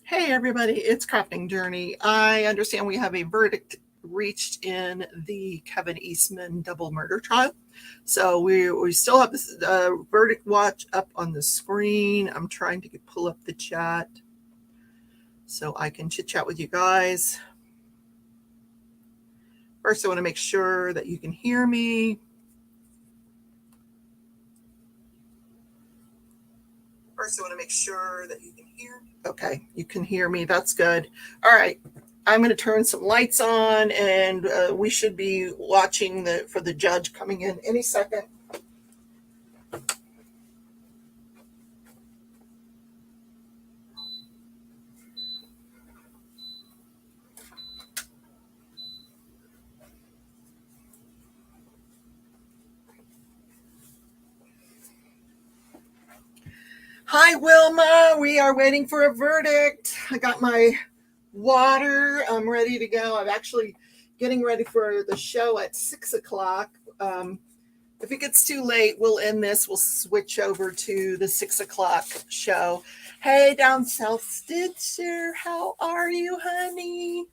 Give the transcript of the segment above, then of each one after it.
Hey everybody, it's Crafting Journey. I understand we have a verdict reached in the Kevin Eastman double murder trial. So we still have this verdict watch up on the screen. I'm trying to pull up the chat so I can chit chat with you guys. First, I want to make sure that you can hear me. Okay, you can hear me. That's good. All right. I'm going to turn some lights on, and we should be watching for the judge coming in any second. Hi, Wilma. We are waiting for a verdict. I got my water. I'm ready to go. I'm actually getting ready for the show at 6 o'clock. If it gets too late, we'll end this. We'll switch over to the 6 o'clock show. Hey, down South Stitcher. How are you, honey?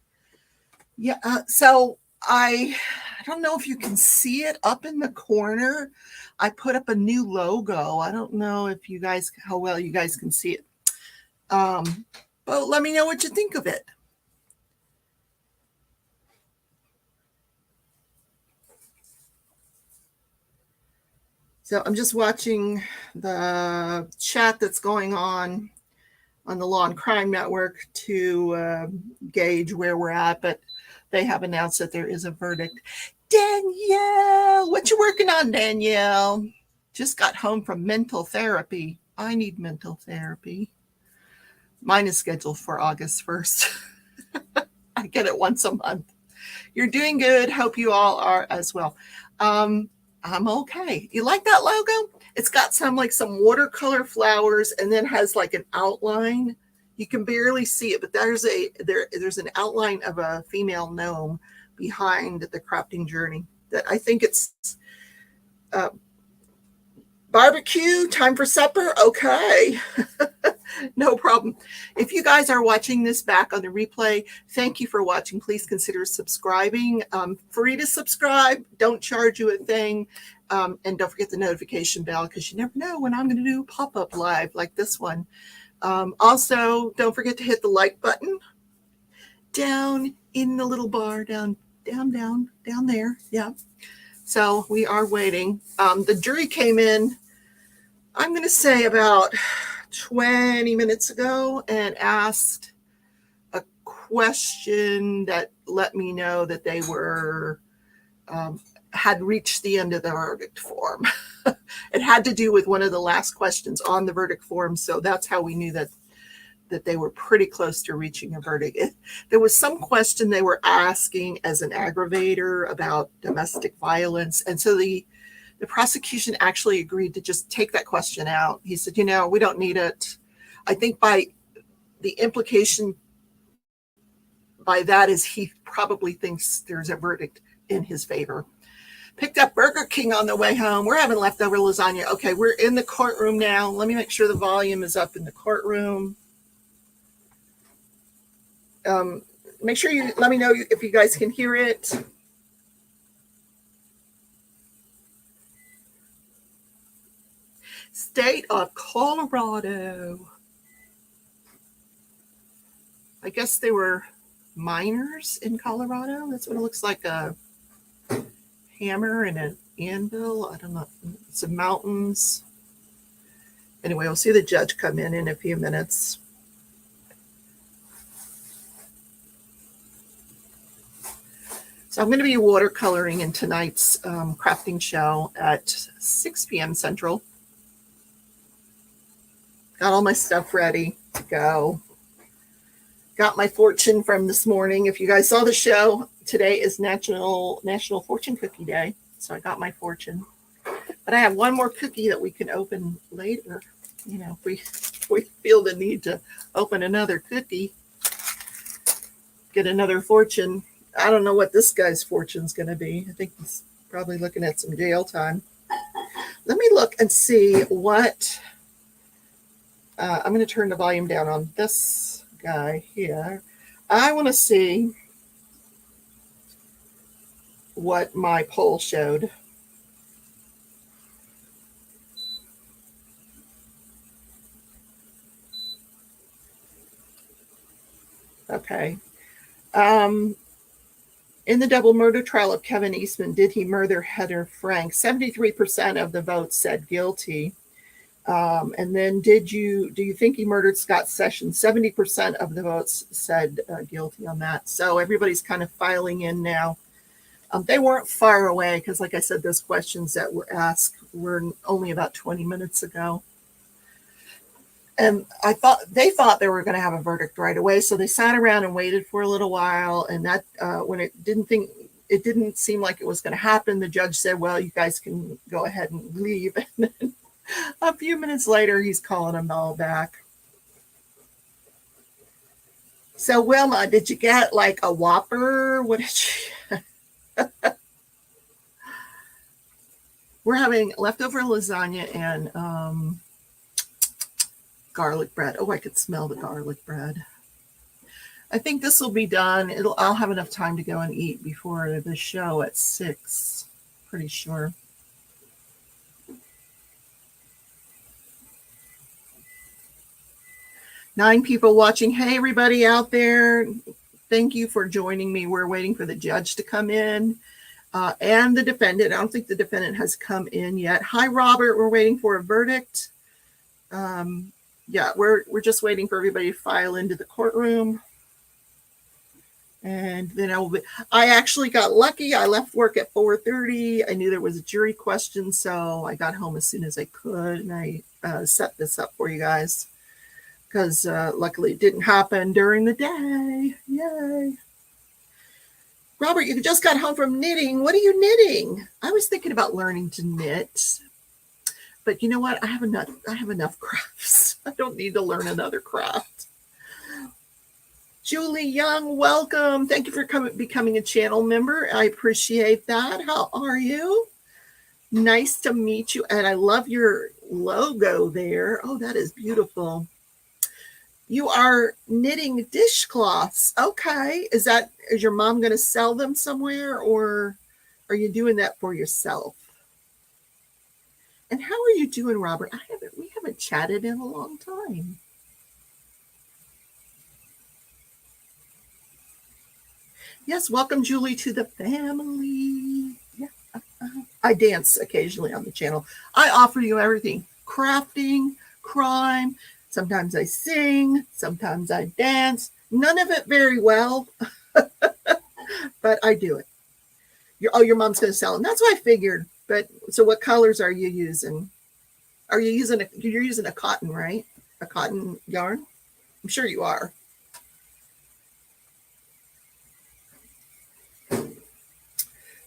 Yeah, so I don't know if you can see it up in the corner. I put up a new logo. I don't know if you guys, how well you guys can see it. But let me know what you think of it. So I'm just watching the chat that's going on the Law and Crime Network to gauge where we're at, but they have announced that there is a verdict. Danielle, what you working on, Danielle? Just got home from mental therapy. I need mental therapy. Mine is scheduled for August 1st. I get it once a month. You're doing good. Hope you all are as well. I'm okay. You like that logo? It's got some watercolor flowers and then has like an outline. You can barely see it, but there's an outline of a female gnome behind the Crafting Journey. That I think it's barbecue, time for supper. Okay. No problem. If you guys are watching this back on the replay, thank you for watching. Please consider subscribing. Free to subscribe. Don't charge you a thing. And don't forget the notification bell because you never know when I'm going to do a pop-up live like this one. Also, don't forget to hit the like button down in the little bar, down there. Yeah. So we are waiting. The jury came in, I'm going to say about 20 minutes ago, and asked a question that let me know that they were had reached the end of the verdict form. It had to do with one of the last questions on the verdict form, so that's how we knew that they were pretty close to reaching a verdict. There was some question they were asking as an aggravator about domestic violence, and so the prosecution actually agreed to just take that question out. He said, we don't need it. I think by the implication by that is he probably thinks there's a verdict in his favor. Picked up Burger King on the way home. We're having leftover lasagna. Okay, we're in the courtroom now. Let me make sure the volume is up in the courtroom. Make sure you let me know if you guys can hear it. State of Colorado. I guess they were miners in Colorado. That's what it looks like, a hammer and an anvil. I don't know. Some mountains. Anyway, we'll see the judge come in a few minutes. So I'm going to be watercoloring in tonight's crafting show at 6 p.m. Central. Got all my stuff ready to go. Got my fortune from this morning. If you guys saw the show, today is National Fortune Cookie Day. So I got my fortune. But I have one more cookie that we can open later. If we feel the need to open another cookie, get another fortune. I don't know what this guy's fortune's going to be. I think he's probably looking at some jail time. Let me look and see what... I'm going to turn the volume down on this guy here. I want to see what my poll showed. Okay. In the double murder trial of Kevin Eastman, did he murder Heather Frank? 73% of the votes said guilty. And then do you think he murdered Scott Sessions? 70% of the votes said guilty on that. So everybody's kind of filing in now. They weren't far away because, like I said, those questions that were asked were only about 20 minutes ago. And they thought they were going to have a verdict right away. So they sat around and waited for a little while. And that when it didn't seem like it was going to happen, the judge said, well, you guys can go ahead and leave. And then a few minutes later, he's calling them all back. So, Wilma, did you get like a Whopper? What did you? We're having leftover lasagna and garlic bread. Oh, I could smell the garlic bread. I think this will be done. I'll have enough time to go and eat before the show at 6. Pretty sure. Nine people watching. Hey, everybody out there. Thank you for joining me. We're waiting for the judge to come in and the defendant. I don't think the defendant has come in yet. Hi, Robert. We're waiting for a verdict. Yeah, we're just waiting for everybody to file into the courtroom. And then I actually got lucky. I left work at 4:30. I knew there was a jury question, so I got home as soon as I could. And I set this up for you guys because luckily it didn't happen during the day. Yay. Robert, you just got home from knitting. What are you knitting? I was thinking about learning to knit. But you know what? I have enough crafts. I don't need to learn another craft. Julie Young, welcome. Thank you for becoming a channel member. I appreciate that. How are you? Nice to meet you. And I love your logo there. Oh, that is beautiful. You are knitting dishcloths. Okay. Is your mom going to sell them somewhere, or are you doing that for yourself? And how are you doing, Robert? We haven't chatted in a long time. Yes, welcome, Julie, to the family. Yeah, I dance occasionally on the channel. I offer you everything: crafting, crime. Sometimes I sing. Sometimes I dance. None of it very well, but I do it. Your mom's going to sell them. That's what I figured. But so what colors are you using? You're using a cotton, right? A cotton yarn? I'm sure you are.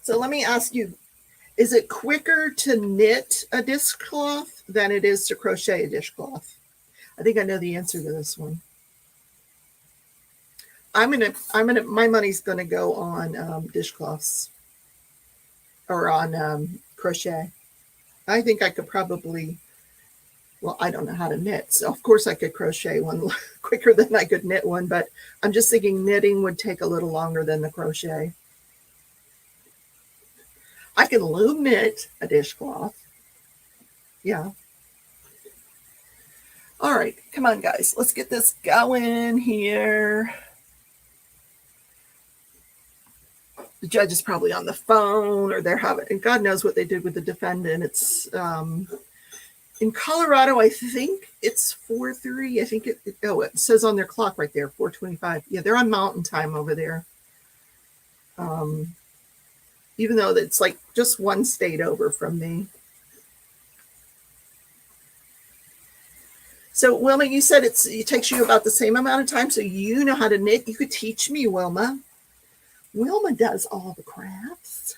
So let me ask you, is it quicker to knit a dishcloth than it is to crochet a dishcloth? I think I know the answer to this one. My money's gonna go on dishcloths or on crochet. I think I could probably, well, I don't know how to knit, so of course I could crochet one quicker than I could knit one, but I'm just thinking knitting would take a little longer than the crochet. I can loom knit a dishcloth. Yeah. All right, come on, guys. Let's get this going here. The judge is probably on the phone, or they're having, and God knows what they did with the defendant. It's in Colorado, I think it's 4:30. I think it says on their clock right there, 4:25. Yeah, they're on mountain time over there. Even though it's like just one state over from me. So, Wilma, you said it takes you about the same amount of time, so you know how to knit. You could teach me, Wilma. Wilma does all the crafts,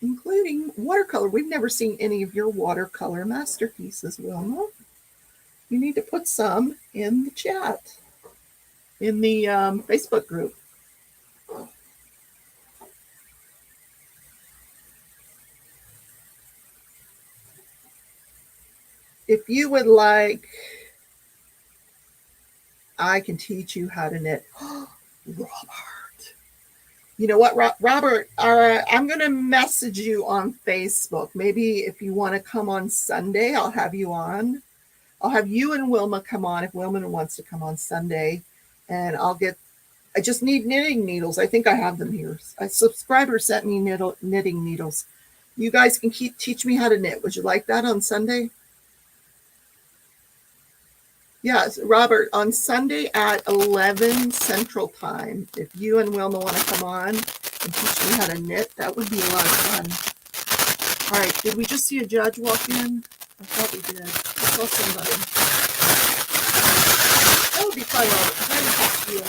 including watercolor. We've never seen any of your watercolor masterpieces, Wilma. You need to put some in the chat, in the Facebook group. If you would like, I can teach you how to knit. Robert. You know what, Robert? I'm going to message you on Facebook. Maybe if you want to come on Sunday, I'll have you on. I'll have you and Wilma come on if Wilma wants to come on Sunday. And I just need knitting needles. I think I have them here. A subscriber sent me knitting needles. You guys can teach me how to knit. Would you like that on Sunday? Yes, Robert, on Sunday at 11 Central Time, if you and Wilma want to come on and teach me how to knit, that would be a lot of fun. All right, did we just see a judge walk in? I thought we did. I saw somebody. That would be fun, Robert. I'm going to talk to you.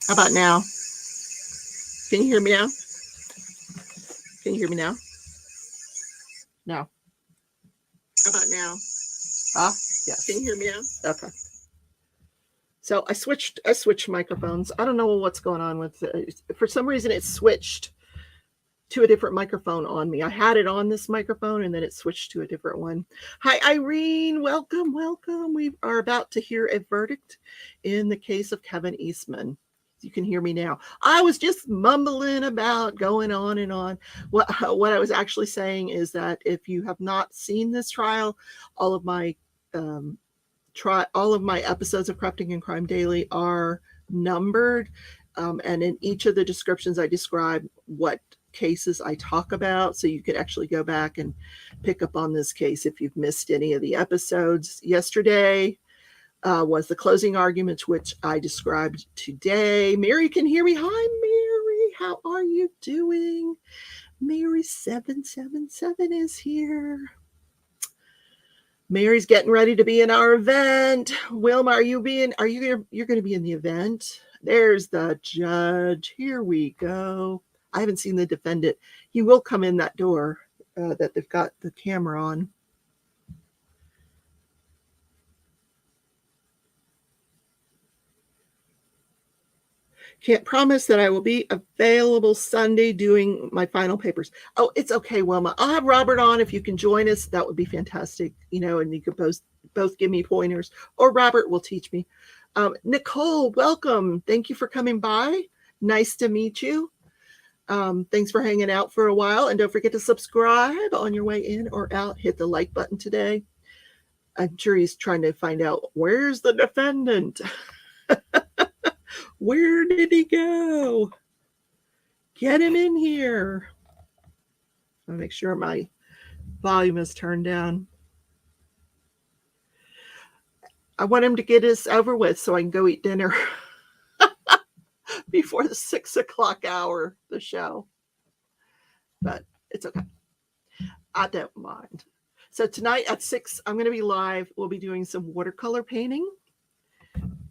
How about now? Can you hear me now? Can you hear me now? No. How about now? Yeah. Can you hear me now? Okay. So I switched microphones. I don't know what's going on with it. For some reason it switched to a different microphone on me. I had it on this microphone and then it switched to a different one. Hi, Irene. Welcome. We are about to hear a verdict in the case of Kevin Eastman. You can hear me now. I was just mumbling about going on and on. What I was actually saying is that if you have not seen this trial, all of my episodes of Corrupting and Crime Daily are numbered. And in each of the descriptions, I describe what cases I talk about. So you could actually go back and pick up on this case if you've missed any of the episodes. Yesterday was the closing arguments, which I described today. Mary can hear me. Hi, Mary. How are you doing? Mary 777 is here. Mary's getting ready to be in our event. Wilma, you're going to be in the event? There's the judge. Here we go. I haven't seen the defendant. He will come in that door that they've got the camera on. Can't promise that I will be available Sunday doing my final papers. Oh, it's okay, Wilma. I'll have Robert on if you can join us. That would be fantastic. And you could both give me pointers, or Robert will teach me. Nicole, welcome. Thank you for coming by. Nice to meet you. Thanks for hanging out for a while. And don't forget to subscribe on your way in or out. Hit the like button today. I'm sure he's trying to find out, where's the defendant? Where did he go? Get him in here. I'll make sure my volume is turned down. I want him to get this over with so I can go eat dinner before the 6 o'clock hour, the show. But it's okay. I don't mind. So tonight at 6, I'm going to be live. We'll be doing some watercolor painting.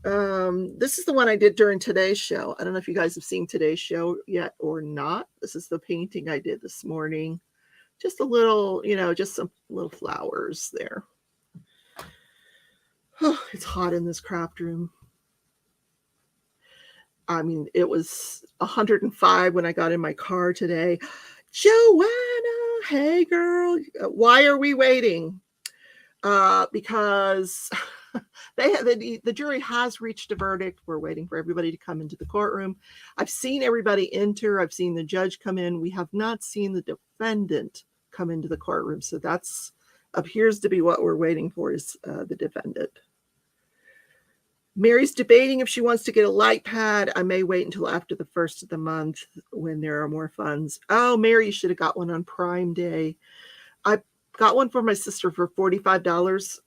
This is the one I did during today's show. I don't know if you guys have seen today's show yet or not. This is the painting I did this morning. Just a little, just some little flowers there. Oh, it's hot in this craft room. I mean, it was 105 when I got in my car today. Joanna, hey girl, why are we waiting? Because the jury has reached a verdict. We're waiting for everybody to come into the courtroom. I've seen everybody enter. I've seen the judge come in. We have not seen the defendant come into the courtroom. So that's appears to be what we're waiting for, is the defendant. Mary's debating if she wants to get a light pad. I may wait until after the first of the month when there are more funds. Oh, Mary, you should have got one on Prime Day. I got one for my sister for $45.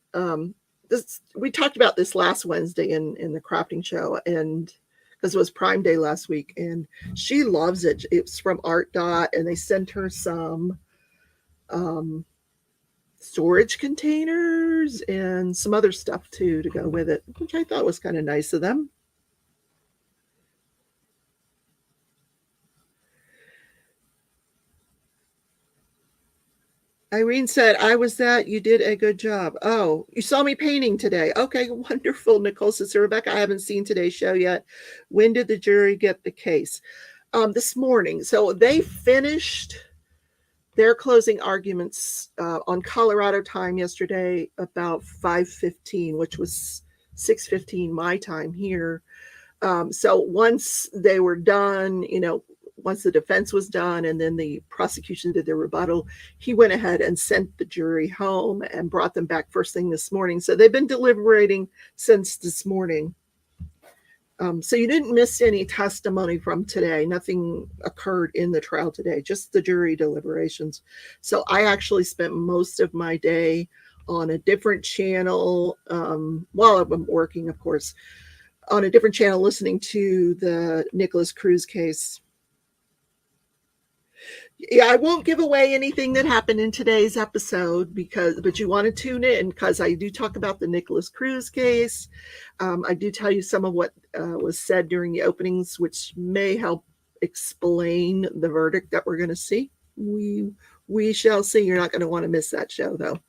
We talked about this last Wednesday in the crafting show, and because it was Prime Day last week, and she loves it. It's from Art Dot, and they sent her some storage containers and some other stuff too to go with it, which I thought was kind of nice of them. Irene said, I was that. You did a good job. Oh, you saw me painting today. Okay, wonderful. Nicole says, Rebecca, I haven't seen today's show yet. When did the jury get the case? This morning. So they finished their closing arguments on Colorado time yesterday about 5:15, which was 6:15 my time here. So once they were done, once the defense was done and then the prosecution did their rebuttal, he went ahead and sent the jury home and brought them back first thing this morning. So they've been deliberating since this morning. So you didn't miss any testimony from today. Nothing occurred in the trial today, just the jury deliberations. So I actually spent most of my day on a different channel while I'm working, of course, on a different channel listening to the Nicholas Cruz case. Yeah, I won't give away anything that happened in today's episode but you want to tune in because I do talk about the Nicholas Cruz case. I do tell you some of what was said during the openings, which may help explain the verdict that we're going to see. We shall see. You're not going to want to miss that show, though.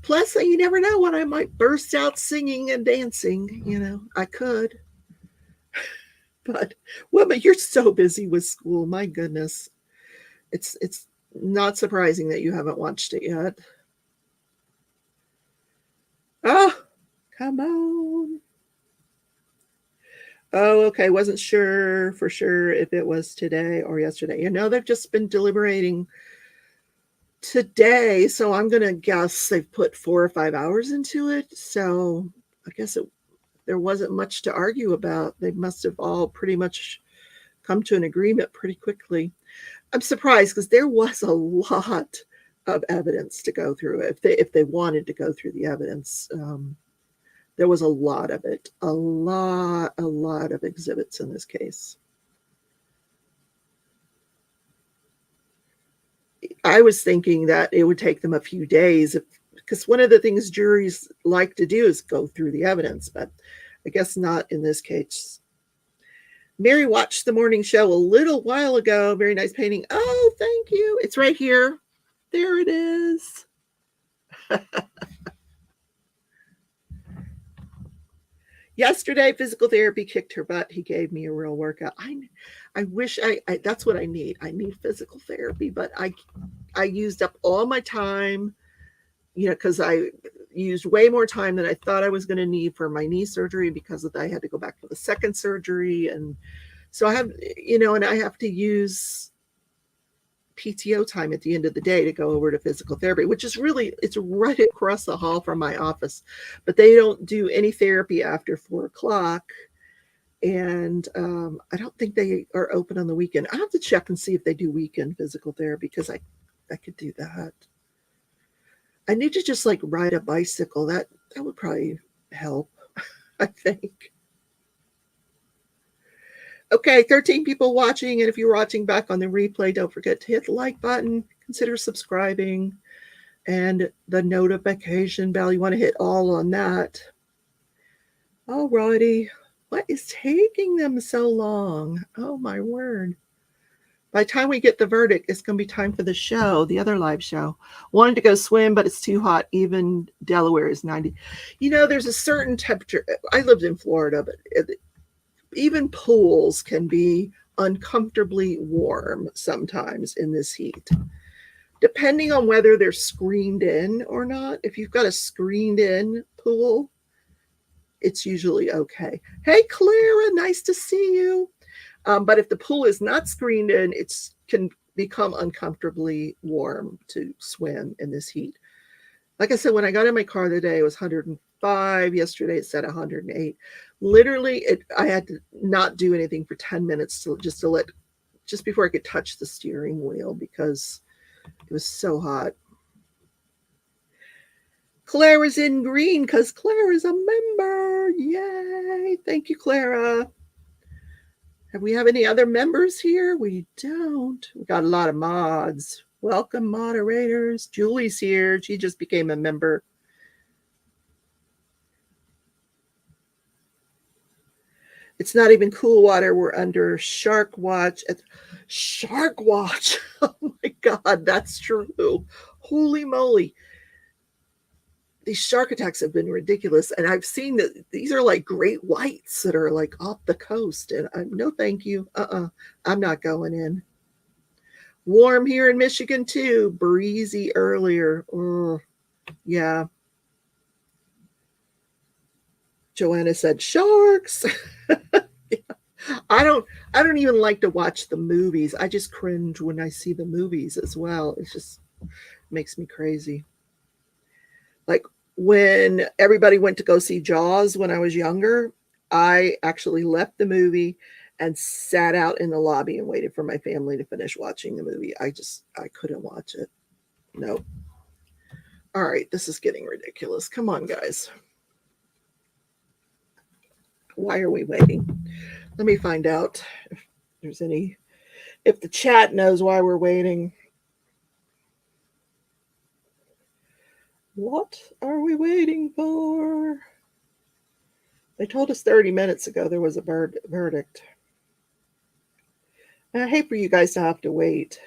Plus, you never know when I might burst out singing and dancing. I could. But, woman, you're so busy with school. My goodness. It's not surprising that you haven't watched it yet. Oh, come on. Oh, okay. Wasn't sure for sure if it was today or yesterday. They've just been deliberating today. So I'm going to guess they've put 4 or 5 hours into it. So I guess there wasn't much to argue about. They must have all pretty much come to an agreement pretty quickly. I'm surprised because there was a lot of evidence to go through. If they wanted to go through the evidence, there was a lot of it, a lot of exhibits in this case. I was thinking that it would take them a few days because one of the things juries like to do is go through the evidence, but I guess not in this case. Mary watched the morning show a little while ago. Very nice painting. Oh, thank you. It's right here. There it is. Yesterday, physical therapy kicked her butt. He gave me a real workout. I wish that's what I need. I need physical therapy, but I used up all my time, because I used way more time than I thought I was going to need for my knee surgery because I had to go back for the second surgery. And so I have, and I have to use PTO time at the end of the day to go over to physical therapy, which is it's right across the hall from my office, but they don't do any therapy after 4 o'clock. And I don't think they are open on the weekend. I have to check and see if they do weekend physical therapy because I could do that. I need to just ride a bicycle. That would probably help, I think. Okay, 13 people watching, and if you're watching back on the replay, don't forget to hit the like button, consider subscribing, and the notification bell. You want to hit all on that. Alrighty. What is taking them so long? Oh, my word. By the time we get the verdict, it's going to be time for the show, the other live show. Wanted to go swim, but it's too hot. Even Delaware is 90. You know, there's a certain temperature. I lived in Florida, but even pools can be uncomfortably warm sometimes in this heat. Depending on whether they're screened in or not. If you've got a screened in pool, it's usually okay. Hey, Clara, nice to see you. But if the pool is not screened in, it can become uncomfortably warm to swim in this heat. Like I said, when I got in my car today, it was 105. Yesterday, it said 108. Literally, I had to not do anything for 10 minutes just before I could touch the steering wheel because it was so hot. Clara's in green because Clara's a member. Yay. Thank you, Clara. Have we have any other members here? We don't. We got a lot of mods. Welcome, moderators. Julie's here. She just became a member. It's not even cool water. We're under shark watch. Shark watch. Oh my God, that's true. Holy moly. These shark attacks have been ridiculous. And I've seen that these are like great whites that are like off the coast. And no, thank you. I'm not going in. Warm here in Michigan too. Breezy earlier. Oh, yeah. Joanna said sharks. Yeah. I don't even like to watch the movies. I just cringe when I see the movies as well. It just makes me crazy. Like when everybody went to go see Jaws when I was younger, I actually left the movie and sat out in the lobby and waited for my family to finish watching the movie. I couldn't watch it. Nope. All right, this is getting ridiculous. Come on, guys. Why are we waiting? Let me find out if the chat knows why we're waiting. What are we waiting for? They told us 30 minutes ago there was a verdict. And I hate for you guys to have to wait.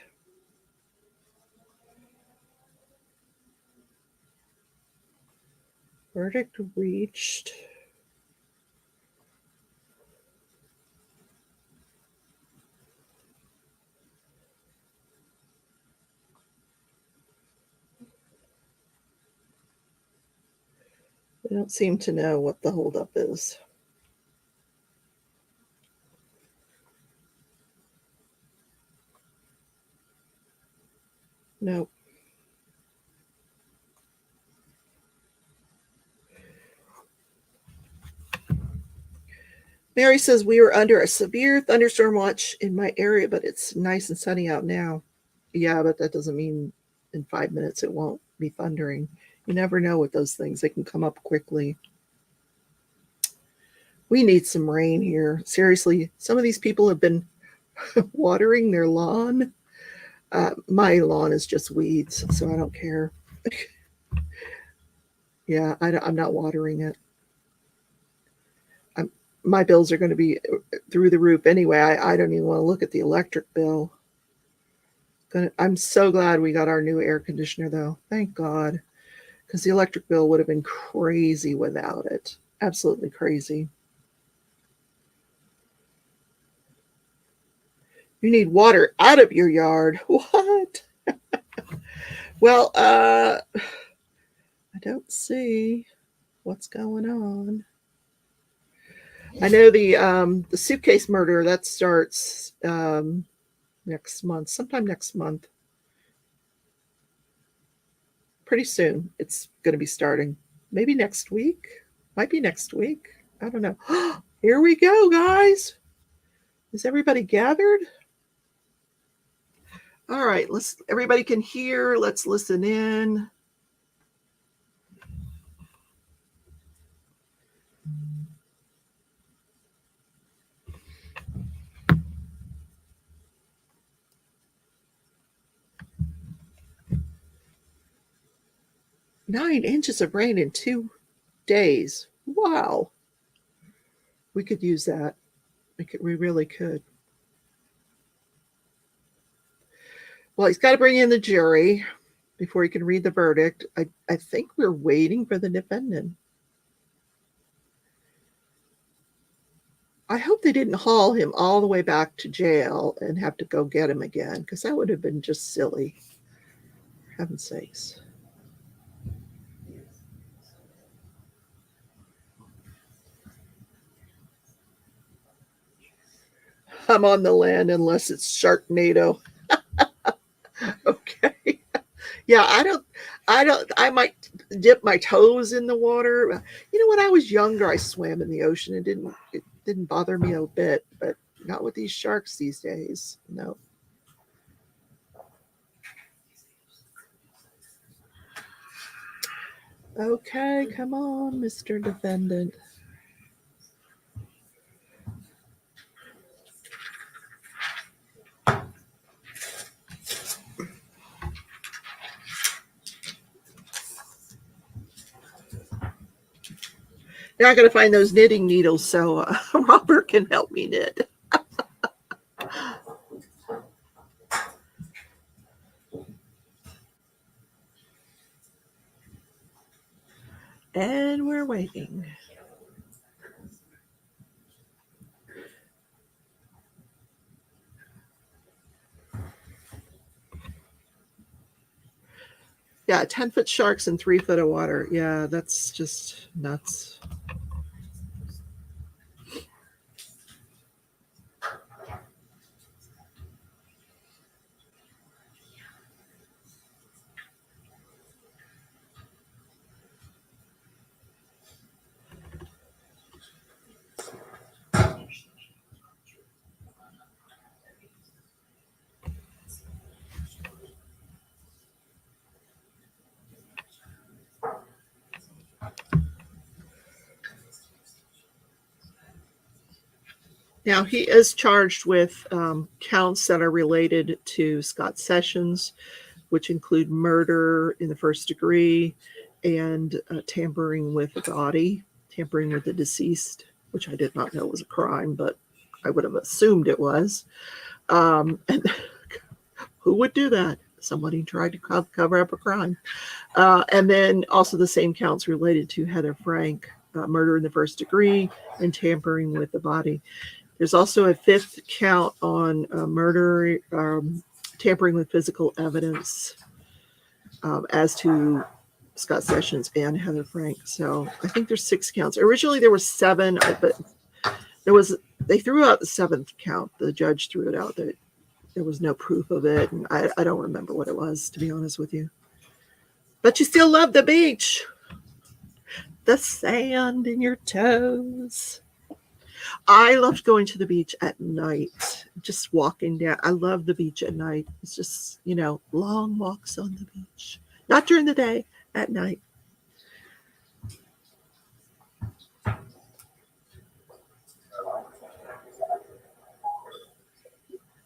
Verdict reached. They don't seem to know what the holdup is. Nope. Mary says we are under a severe thunderstorm watch in my area, but it's nice and sunny out now. Yeah, but that doesn't mean in 5 minutes it won't be thundering. You never know with those things. They can come up quickly. We need some rain here. Seriously, some of these people have been watering their lawn. My lawn is just weeds, so I don't care. Yeah, I'm not watering it. My bills are going to be through the roof anyway. I don't even want to look at the electric bill. I'm so glad we got our new air conditioner, though. Thank God. Because the electric bill would have been crazy without it. Absolutely crazy. You need water out of your yard. What? Well, I don't see what's going on. I know the suitcase murder that starts next month, sometime next month. Pretty soon, it's going to be starting. Maybe next week. Might be next week. I don't know. Here we go, guys. Is everybody gathered? All right, everybody can hear. Let's listen in. 9 inches of rain in 2 days. Wow. We could use that. We really could. Well, he's got to bring in the jury before he can read the verdict. I think we're waiting for the defendant. I hope they didn't haul him all the way back to jail and have to go get him again, because that would have been just silly. For heaven's sakes. I'm on the land unless it's Sharknado. Okay. Yeah, I might dip my toes in the water. You know, when I was younger, I swam in the ocean and it didn't bother me a bit, but not with these sharks these days. No. Okay, come on, Mr. Defendant. Now I got to find those knitting needles so Robert can help me knit. And we're waiting. Yeah, 10-foot sharks and 3 foot of water. Yeah, that's just nuts. Now, he is charged with counts that are related to Scott Sessions, which include murder in the first degree and tampering with the body, tampering with the deceased, which I did not know was a crime, but I would have assumed it was. And who would do that? Somebody tried to cover up a crime. And then also the same counts related to Heather Frank, murder in the first degree and tampering with the body. There's also a 5th count on murder, tampering with physical evidence as to Scott Sessions and Heather Frank. So I think there's 6 counts. Originally there was 7, but they threw out the 7th count. The judge threw it out that there was no proof of it, and I don't remember what it was, to be honest with you. But you still love the beach, the sand in your toes. I loved going to the beach at night, just walking down. I love the beach at night. It's just, long walks on the beach. Not during the day, at night.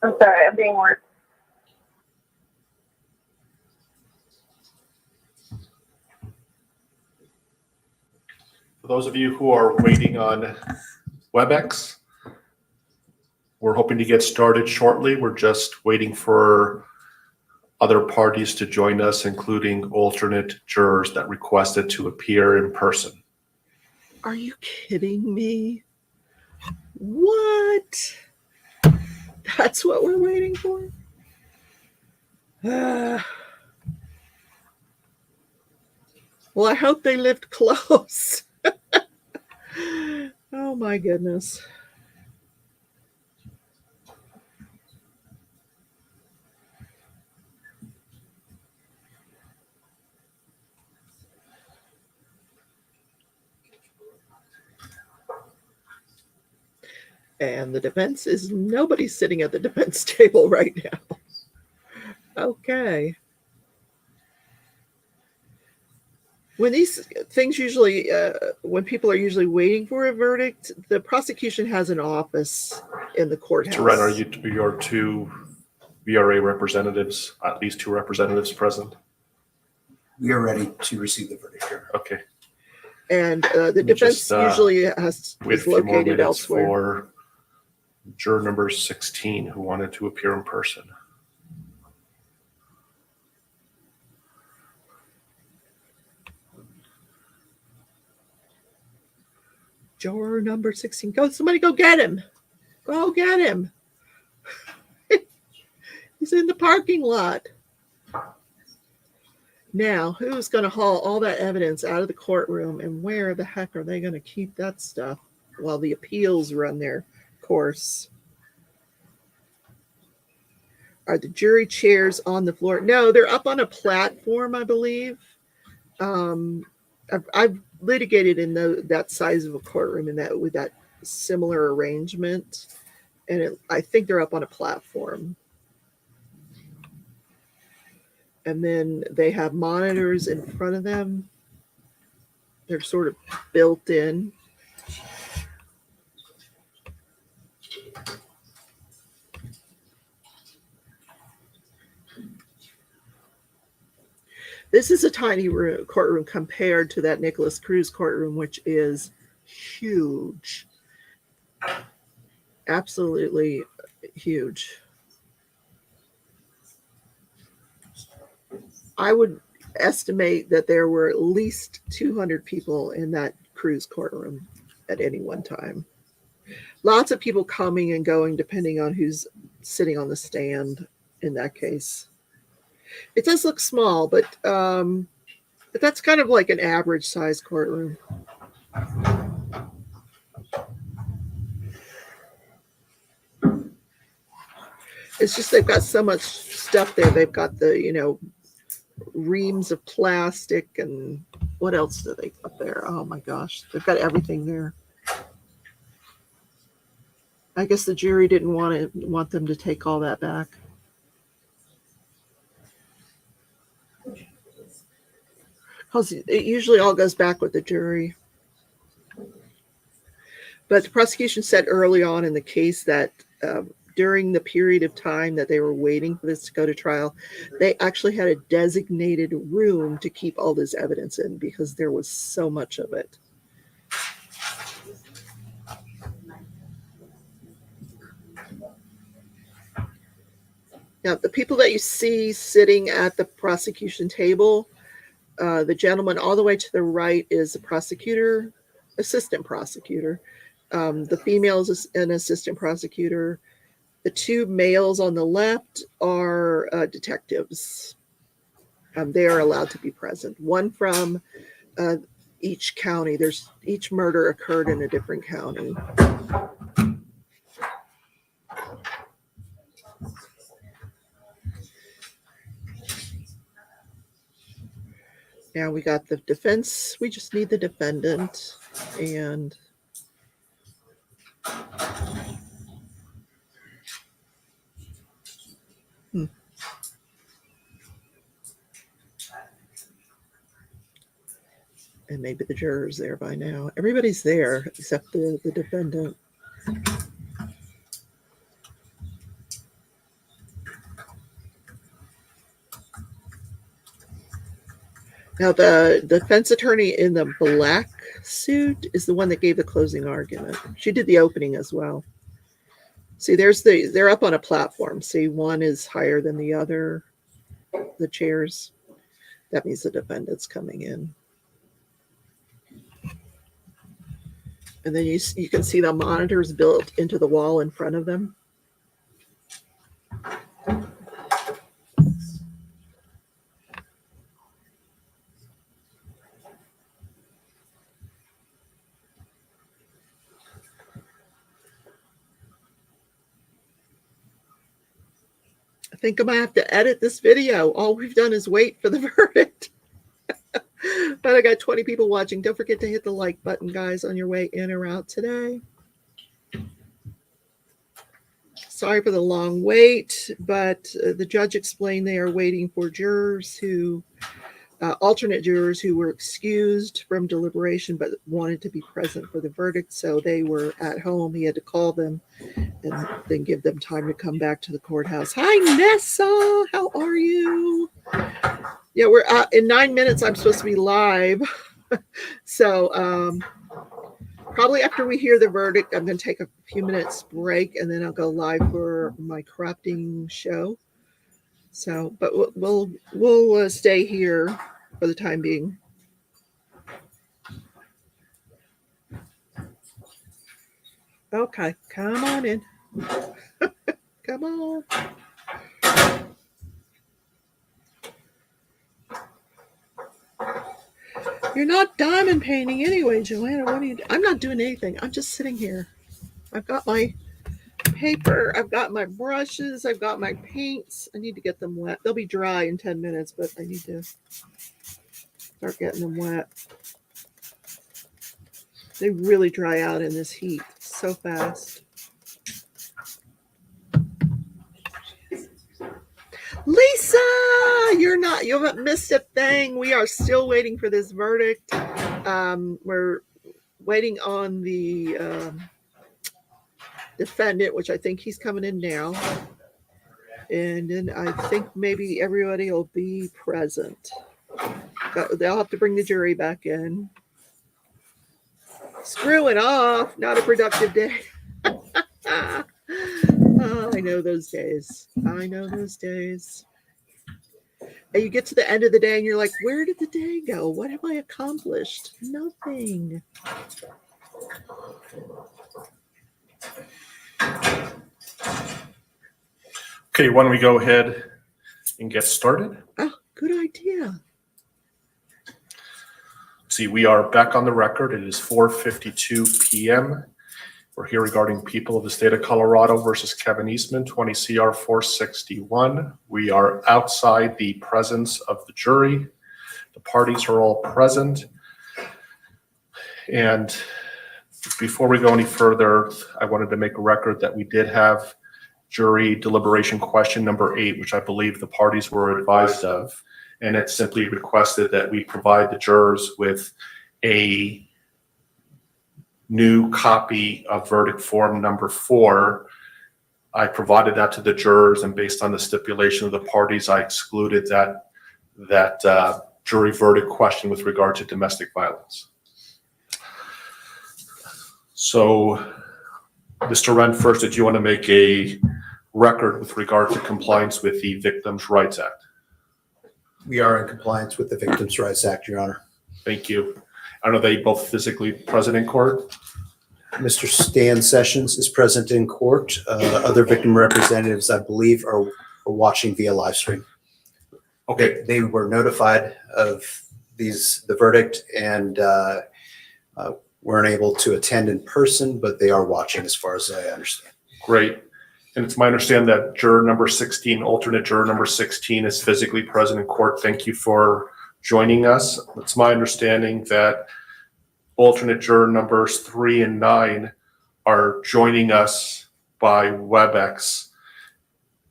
I'm sorry, I'm being worked. For those of you who are waiting on WebEx, we're hoping to get started shortly. We're just waiting for other parties to join us, including alternate jurors that requested to appear in person. Are you kidding me? What? That's what we're waiting for? Well, I hope they lived close. Oh my goodness. And the defense is nobody's sitting at the defense table right now. Okay. When these things usually, when people are usually waiting for a verdict, the prosecution has an office in the courthouse. Ren, are your 2 VRA representatives, at least 2 representatives present? We are ready to receive the verdict, Your Honor. Okay. And the me defense just, usually We have is a few more located minutes elsewhere. for juror number 16 who wanted to appear in person. Juror number 16. Go, somebody go get him. Go get him. He's in the parking lot. Now, who's going to haul all that evidence out of the courtroom, and where the heck are they going to keep that stuff while the appeals run their course? Are the jury chairs on the floor? No, they're up on a platform, I believe. I've litigated in that size of a courtroom with that similar arrangement, and I think they're up on a platform. And then they have monitors in front of them. They're sort of built in. This is a tiny courtroom compared to that Nicholas Cruz courtroom, which is huge. Absolutely huge. I would estimate that there were at least 200 people in that Cruz courtroom at any one time. Lots of people coming and going depending on who's sitting on the stand in that case. It does look small, but that's kind of like an average size courtroom. It's just they've got so much stuff there. They've got the, reams of plastic, and what else do they got there? Oh my gosh, they've got everything there. I guess the jury didn't want them to take all that back. Because it usually all goes back with the jury. But the prosecution said early on in the case that during the period of time that they were waiting for this to go to trial, they actually had a designated room to keep all this evidence in because there was so much of it. Now, the people that you see sitting at the prosecution table, the gentleman all the way to the right is a prosecutor, assistant prosecutor. The female is an assistant prosecutor. The two males on the left are detectives. They are allowed to be present. One from each county. Each murder occurred in a different county. Now we got the defense. We just need the defendant. And and maybe the juror's there by now. Everybody's there except the defendant. Now, the defense attorney in the black suit is the one that gave the closing argument. She did the opening as well. See, they're up on a platform. See, one is higher than the other, the chairs. That means the defendant's coming in. And then you can see the monitors built into the wall in front of them. I think I might have to edit this video. All we've done is wait for the verdict. But I got 20 people watching. Don't forget to hit the like button, guys, on your way in or out today. Sorry for the long wait, but the judge explained they are waiting for jurors alternate jurors who were excused from deliberation but wanted to be present for the verdict. So they were at home. He had to call them and then give them time to come back to the courthouse. Hi, Nessa. How are you? Yeah, we're in 9 minutes. I'm supposed to be live. So probably after we hear the verdict, I'm going to take a few minutes break and then I'll go live for my crafting show. So, but we'll stay here for the time being. Okay, come on in. Come on. You're not diamond painting anyway, Joanna. What are you? I'm not doing anything. I'm just sitting here. I've got my paper. I've got my brushes. I've got my paints. I need to get them wet. They'll be dry in 10 minutes, but I need to start getting them wet. They really dry out in this heat so fast. Lisa, you haven't missed a thing. We are still waiting for this verdict. We're waiting on the defendant, which I think he's coming in now. And then I think maybe everybody will be present. They'll have to bring the jury back in. Screwing off, not a productive day. Oh, I know those days. I know those days. And you get to the end of the day and you're like, where did the day go? What have I accomplished? Nothing. Okay, why don't we go ahead and get started? Oh, good idea. See, we are back on the record. It is 4:52 p.m. We're here regarding People of the State of Colorado versus Kevin Eastman, 20 CR 461. We are outside the presence of the jury. The parties are all present. And before we go any further, I wanted to make a record that we did have jury deliberation question number 8, which I believe the parties were advised of. And it simply requested that we provide the jurors with a new copy of verdict form number 4. I provided that to the jurors, and based on the stipulation of the parties, I excluded that jury verdict question with regard to domestic violence. So, Mr. Wren, first, did you want to make a record with regard to compliance with the Victims' Rights Act? We are in compliance with the Victims' Rights Act, Your Honor. Thank you. I know they both physically present in court. Mr. Stan Sessions is present in court. Other victim representatives, I believe, are watching via live stream. Okay. They were notified of the verdict and weren't able to attend in person, but they are watching as far as I understand. Great. And it's my understanding that juror number 16, alternate juror number 16, is physically present in court. Thank you for joining us. It's my understanding that alternate juror numbers 3 and 9 are joining us by WebEx.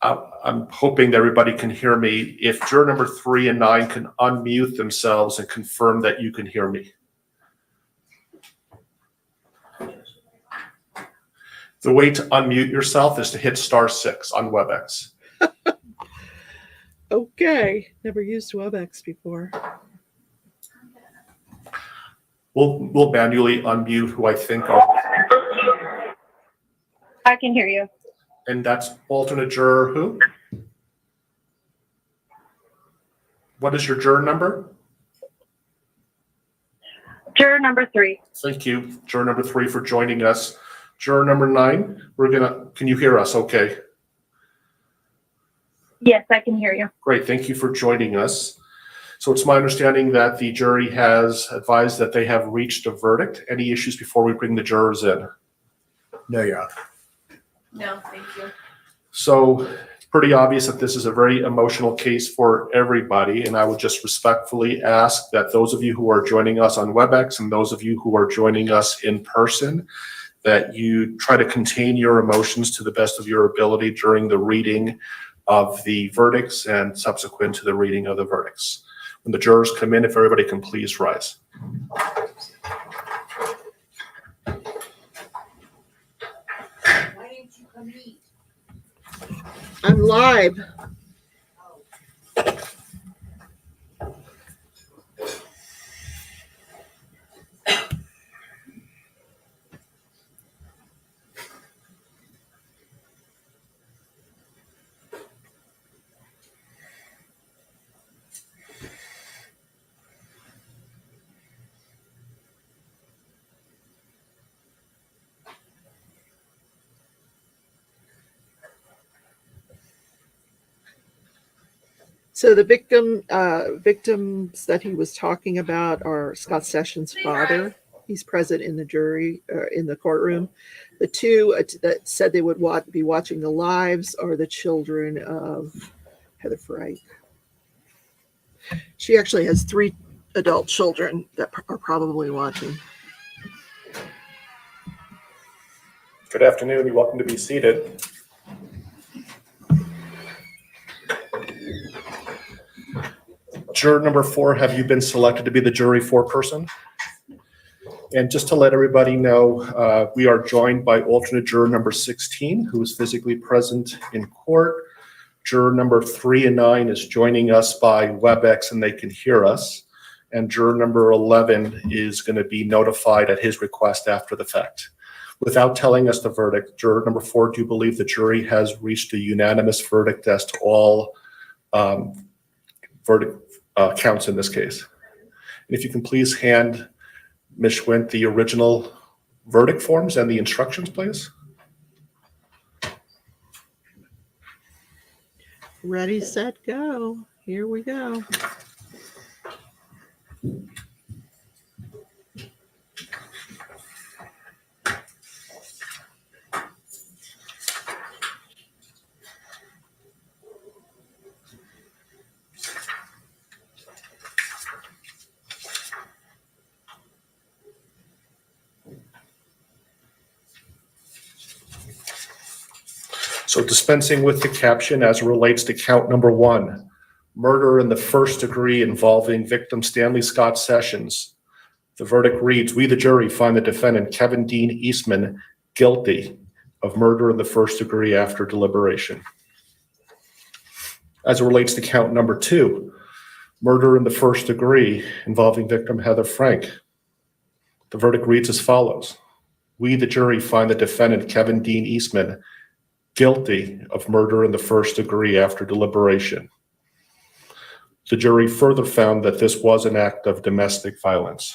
I'm hoping that everybody can hear me. If juror number 3 and 9 can unmute themselves and confirm that you can hear me. The way to unmute yourself is to hit *6 on WebEx. Okay. Never used WebEx before. We'll manually unmute who I think are, I can hear you. and that's alternate juror who? What is your juror number? Juror number 3. Thank you, juror number 3, for joining us. Juror number 9, can you hear us okay? Yes, I can hear you. Great, thank you for joining us. So it's my understanding that the jury has advised that they have reached a verdict. Any issues before we bring the jurors in? No, Your Honor. No, thank you. So it's pretty obvious that this is a very emotional case for everybody, and I would just respectfully ask that those of you who are joining us on WebEx and those of you who are joining us in person, that you try to contain your emotions to the best of your ability during the reading of the verdicts and subsequent to the reading of the verdicts. When the jurors come in, if everybody can please rise. Why didn't you come eat? I'm live. So the victims that he was talking about are Scott Sessions' father. He's present in the jury, in the courtroom. The two that said they would be watching the lives are the children of Heather Frank. She actually has 3 adult children that are probably watching. Good afternoon. You're welcome to be seated. Juror number 4, have you been selected to be the jury foreperson? And just to let everybody know, we are joined by alternate juror number 16, who is physically present in court. Juror number 3 and 9 is joining us by WebEx, and they can hear us. And juror number 11 is going to be notified at his request after the fact. Without telling us the verdict, juror number 4, do you believe the jury has reached a unanimous verdict as to all verdict counts in this case? And if you can please hand Ms. Schwint the original verdict forms and the instructions, please. Ready, set, go. Here we go. So dispensing with the caption as it relates to count number 1, murder in the first degree involving victim Stanley Scott Sessions. The verdict reads, we the jury find the defendant Kevin Dean Eastman guilty of murder in the first degree after deliberation. As it relates to count number 2, murder in the first degree involving victim Heather Frank. The verdict reads as follows. We the jury find the defendant Kevin Dean Eastman guilty of murder in the first degree after deliberation. The jury further found that this was an act of domestic violence.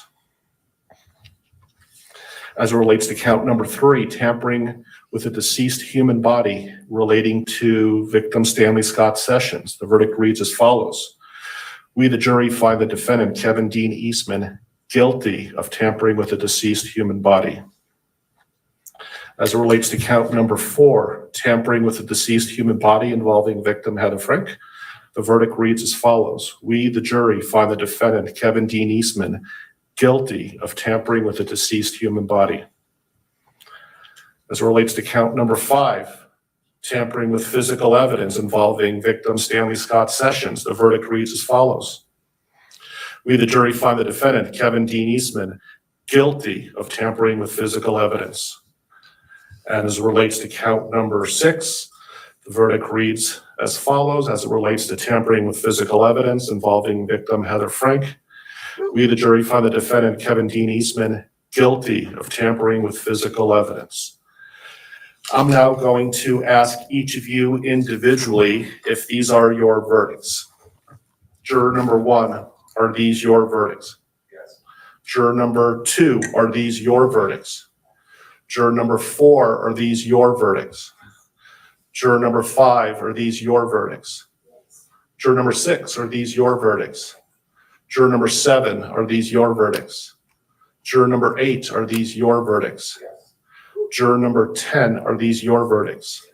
As it relates to count number 3, tampering with a deceased human body relating to victim Stanley Scott Sessions, the verdict reads as follows. We, the jury, find the defendant Kevin Dean Eastman guilty of tampering with a deceased human body. As it relates to count number 4, tampering with a deceased human body involving victim Heather Frank, the verdict reads as follows. We, the jury, find the defendant, Kevin Dean Eastman, guilty of tampering with a deceased human body. As it relates to count number 5, tampering with physical evidence involving victim Stanley Scott Sessions, the verdict reads as follows. We, the jury, find the defendant, Kevin Dean Eastman, guilty of tampering with physical evidence. And as it relates to count number 6, the verdict reads as follows. As it relates to tampering with physical evidence involving victim Heather Frank, we, the jury, find the defendant, Kevin Dean Eastman, guilty of tampering with physical evidence. I'm now going to ask each of you individually if these are your verdicts. Juror number 1, are these your verdicts? Yes. Juror number 2, are these your verdicts? Juror number 4, are these your verdicts? Juror number 5, are these your verdicts? Juror number 6, are these your verdicts? Juror number 7, are these your verdicts? Juror number 8, are these your verdicts? Juror number 10, are these your verdicts?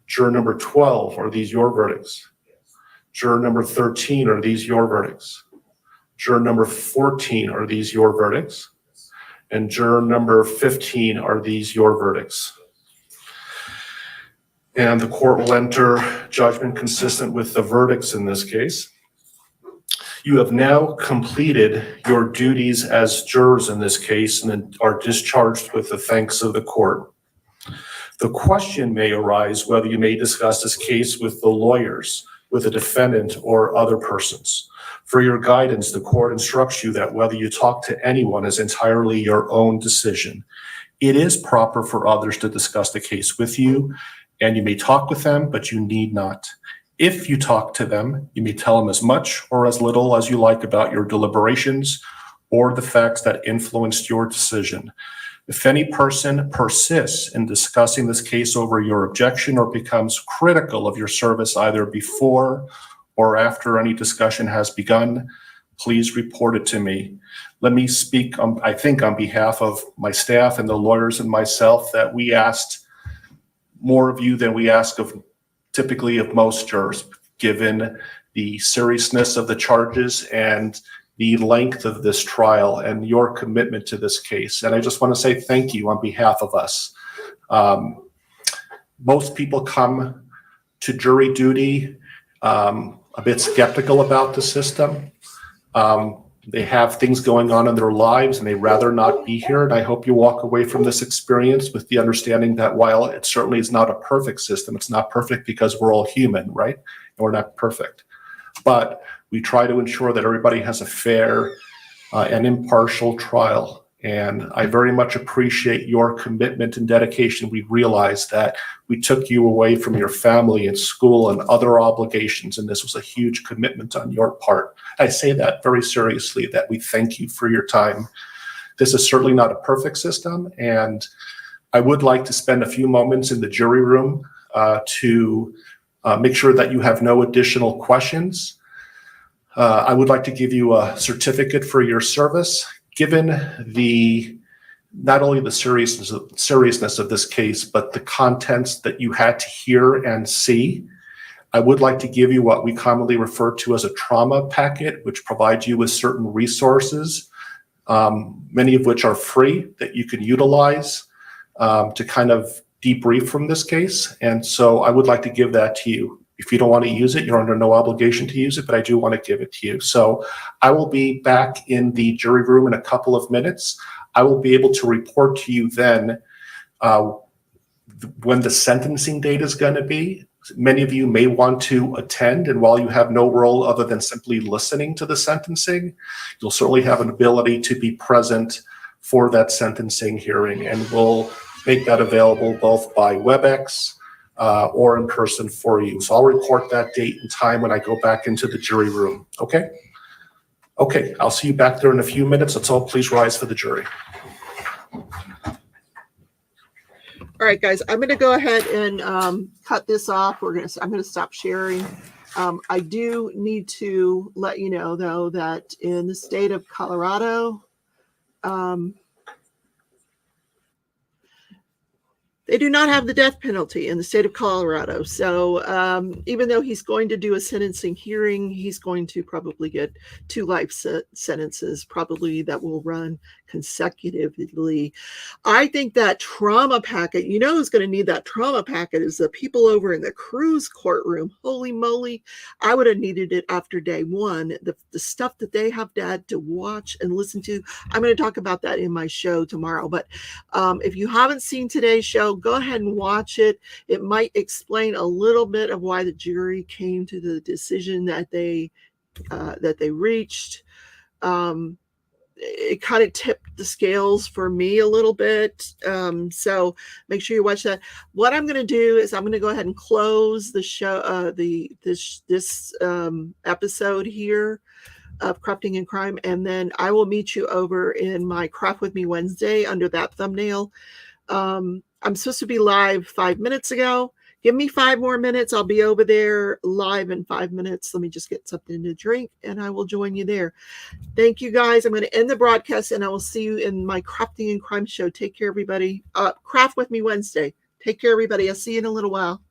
Juror number 12, are these your verdicts? Juror number 13, are these your verdicts? Juror number 14, are these your verdicts? And juror number 15, are these your verdicts? And the court will enter judgment consistent with the verdicts in this case. You have now completed your duties as jurors in this case and are discharged with the thanks of the court. The question may arise whether you may discuss this case with the lawyers, with the defendant, or other persons. For your guidance, the court instructs you that whether you talk to anyone is entirely your own decision. It is proper for others to discuss the case with you, and you may talk with them, but you need not. If you talk to them, you may tell them as much or as little as you like about your deliberations or the facts that influenced your decision. If any person persists in discussing this case over your objection or becomes critical of your service either before or after any discussion has begun, please report it to me. Let me speak, I think, on behalf of my staff and the lawyers and myself, that we asked more of you than we ask of typically of most jurors, given the seriousness of the charges and the length of this trial and your commitment to this case. And I just want to say thank you on behalf of us. Most people come to jury duty a bit skeptical about the system. They have things going on in their lives and they'd rather not be here. And I hope you walk away from this experience with the understanding that while it certainly is not a perfect system, it's not perfect because we're all human, right? And we're not perfect. But we try to ensure that everybody has a fair and impartial trial. And I very much appreciate your commitment and dedication. We realize that we took you away from your family and school and other obligations, and this was a huge commitment on your part. I say that very seriously, that we thank you for your time. This is certainly not a perfect system, and I would like to spend a few moments in the jury room to make sure that you have no additional questions. I would like to give you a certificate for your service. Given not only the seriousness of this case, but the contents that you had to hear and see, I would like to give you what we commonly refer to as a trauma packet, which provides you with certain resources, many of which are free, that you can utilize to kind of debrief from this case. And so I would like to give that to you. If you don't want to use it, you're under no obligation to use it, but I do want to give it to you. So I will be back in the jury room in a couple of minutes. I will be able to report to you then when the sentencing date is going to be. Many of you may want to attend, and while you have no role other than simply listening to the sentencing, you'll certainly have an ability to be present for that sentencing hearing, and we'll make that available both by WebEx or in person for you. So I'll report that date and time when I go back into the jury room. Okay? Okay, I'll see you back there in a few minutes. Let's all please rise for the jury. All right, guys, I'm going to go ahead and cut this off. I'm going to stop sharing. I do need to let you know, though, that in the state of Colorado, they do not have the death penalty in the state of Colorado. So even though he's going to do a sentencing hearing, he's going to probably get 2 life sentences, probably that will run consecutively. I think that trauma packet, you know who's going to need that trauma packet is the people over in the Cruz courtroom. Holy moly, I would have needed it after day 1. The stuff that they have had to watch and listen to, I'm going to talk about that in my show tomorrow. But if you haven't seen today's show, go ahead and watch it. It might explain a little bit of why the jury came to the decision that they reached. It kind of tipped the scales for me a little bit. So make sure you watch that. What I'm going to do is I'm going to go ahead and close the show, this episode here of Crafting and Crime, and then I will meet you over in my Craft With Me Wednesday under that thumbnail. I'm supposed to be live 5 minutes ago. Give me 5 more minutes. I'll be over there live in 5 minutes. Let me just get something to drink and I will join you there. Thank you, guys. I'm going to end the broadcast and I will see you in my Crafting and Crime show. Take care, everybody. Craft With Me Wednesday. Take care, everybody. I'll see you in a little while.